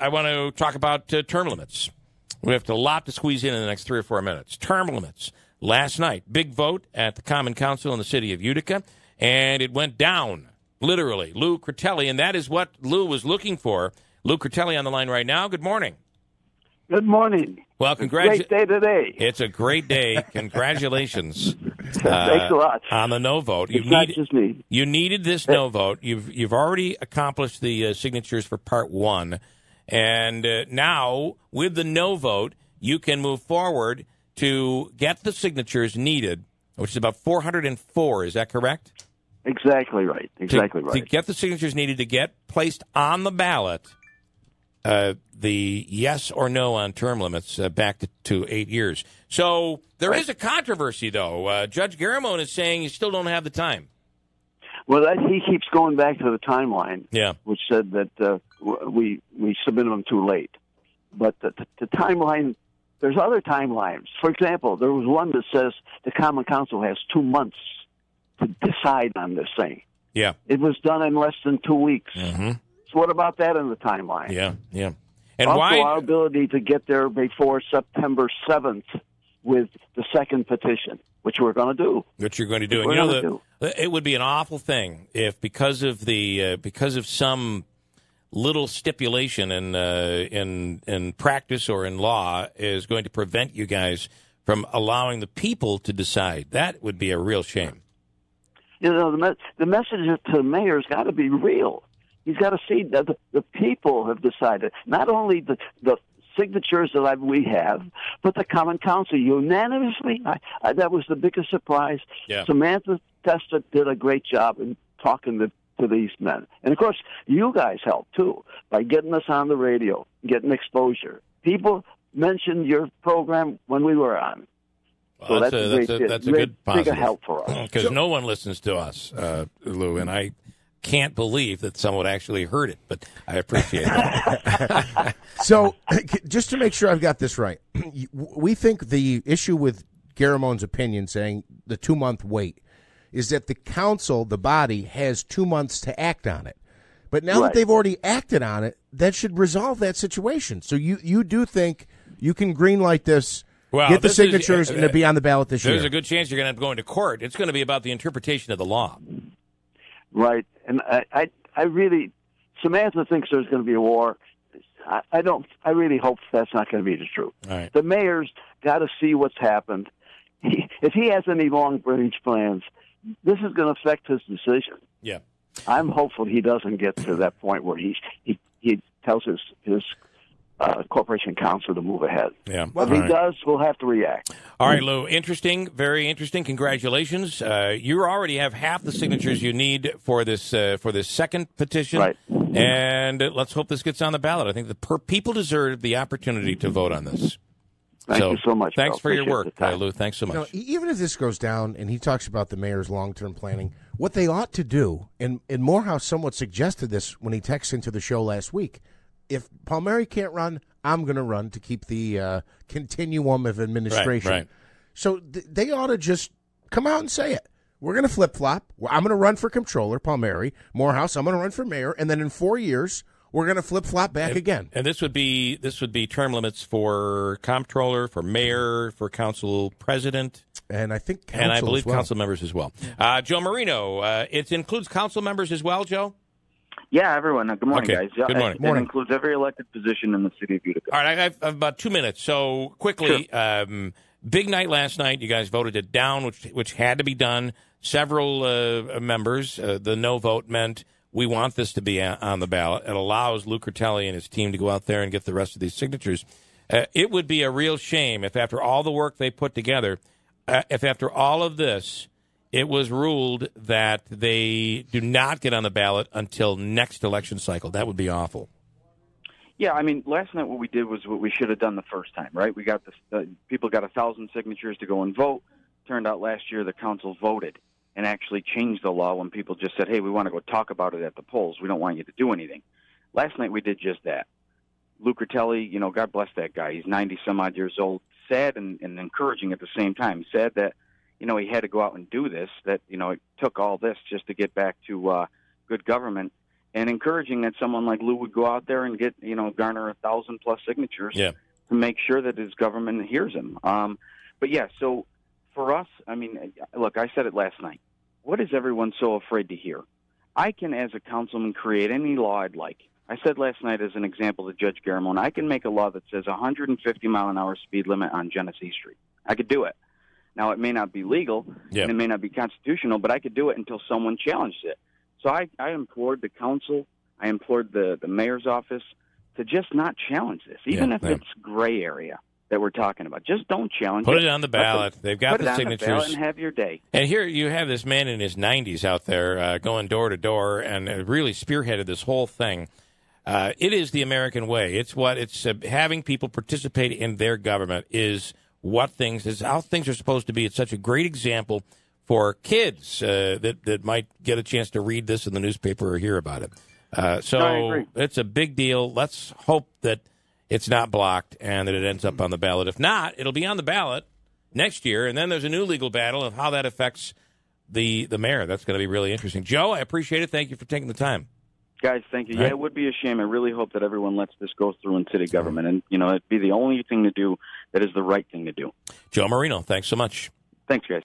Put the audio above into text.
I want to talk about term limits. We have a lot to squeeze in the next 3 or 4 minutes. Term limits. Last night, big vote at the Common Council in the city of Utica, and it went down, literally. Lou Critelli, and that is what Lou was looking for. Lou Critelli on the line right now. Good morning. Good morning. Well, great day today. It's a great day. Congratulations. Thanks a lot. On the no vote. It's not just me. You needed this no vote. You've already accomplished the signatures for part 1. And now, with the no vote, you can move forward to get the signatures needed, which is about 404. Is that correct? Exactly right. To get the signatures needed to get placed on the ballot, the yes or no on term limits back to 8 years. So there is a controversy, though. Judge Garamone is saying you still don't have the time. Well, he keeps going back to the timeline, which said that we submitted them too late. But the timeline, there's other timelines. For example, there was one that says the Common Council has 2 months to decide on this thing. Yeah. It was done in less than 2 weeks. Mm-hmm. So what about that in the timeline? Yeah. And also, why our ability to get there before September 7th with the second petition, which we're going to do. Which you're going to do. And it would be an awful thing if because of some little stipulation in practice or in law is going to prevent you guys from allowing the people to decide. That would be a real shame. You know, the message to the mayor's got to be real. He's got to see that the people have decided. Not only the signatures that we have, but the Common Council unanimously. That was the biggest surprise. Yeah. Samantha Testa did a great job in talking to these men. And, of course, you guys helped, too, by getting us on the radio, getting exposure. People mentioned your program when we were on. Well, so that's a good positive. Big help for us. Because no one listens to us, Lou, and I can't believe that someone actually heard it, but I appreciate it. So, just to make sure I've got this right, we think the issue with Garamone's opinion saying the 2-month wait is that the council, the body, has 2 months to act on it. But now that they've already acted on it, that should resolve that situation. So you do think you can greenlight this, get the signatures, and it'll be on the ballot this year? There's a good chance you're going to end up going to court. It's going to be about the interpretation of the law. Right. And I really, Samantha thinks there's going to be a war. I really hope that's not going to be the truth. All right. The mayor's got to see what's happened. If he has any long-range plans, this is going to affect his decision. Yeah. I'm hopeful he doesn't get to that point where he tells his corporation council to move ahead. Yeah. But if he does, we'll have to react. All right, Lou. Interesting. Very interesting. Congratulations. You already have half the signatures you need for this second petition. Right. And let's hope this gets on the ballot. I think the people deserve the opportunity to vote on this. Thank you so much. Thanks for your work, the Lou. Thanks so much. Even if this goes down, and he talks about the mayor's long-term planning, what they ought to do, and Morehouse somewhat suggested this when he texted into the show last week, if Palmieri can't run, I'm going to run to keep the continuum of administration. Right. So they ought to just come out and say it. We're going to flip-flop. I'm going to run for comptroller, Palmieri. Morehouse, I'm going to run for mayor. And then in 4 years, we're going to flip-flop back again. And this would be term limits for comptroller, for mayor, for council president. And I think council and I believe as well. council members as well. Joe Marino, it includes council members as well, Joe? Yeah, everyone. Good morning, guys. Good morning. It includes every elected position in the city of Utica. All right, I have about 2 minutes. So quickly, Sure. Big night last night. You guys voted it down, which had to be done. Several members, the no vote meant we want this to be on the ballot. It allows Lou Critelli and his team to go out there and get the rest of these signatures. It would be a real shame if after all the work they put together, if after all of this, it was ruled that they do not get on the ballot until next election cycle. That would be awful. Yeah, I mean, last night what we did was what we should have done the first time, right? We got people got 1,000 signatures to go and vote. Turned out last year the council voted and actually changed the law when people just said, hey, we want to go talk about it at the polls. We don't want you to do anything. Last night we did just that. Lou Critelli, God bless that guy. He's 90-some-odd years old. Sad and encouraging at the same time. Sad that, he had to go out and do this, that, it took all this just to get back to good government. and encouraging that someone like Lou would go out there and get, garner 1,000+ signatures to make sure that his government hears him. But yeah, so for us, I mean, look, I said it last night. What is everyone so afraid to hear? I can, as a councilman, create any law I'd like. I said last night as an example to Judge Garamone, I can make a law that says 150-mile-an-hour speed limit on Genesee Street. I could do it. Now, it may not be legal, and it may not be constitutional, but I could do it until someone challenges it. So I implored the council, I implored the mayor's office to just not challenge this, even if it's gray area that we're talking about. Just don't challenge it. Put it on the ballot. They've got the signatures. Put it on the ballot and have your day. And here you have this man in his 90s out there going door to door and really spearheaded this whole thing. It is the American way. It's having people participate in their government is how things are supposed to be. It's such a great example for kids that might get a chance to read this in the newspaper or hear about it. So it's a big deal. Let's hope that it's not blocked and that it ends up on the ballot. If not, it'll be on the ballot next year, and then there's a new legal battle of how that affects the mayor. That's going to be really interesting. Joe, I appreciate it. Thank you for taking the time. Guys, thank you. It would be a shame. I really hope that everyone lets this go through in city government, and it'd be the only thing to do that is the right thing to do. Joe Marino, thanks so much. Thanks, guys.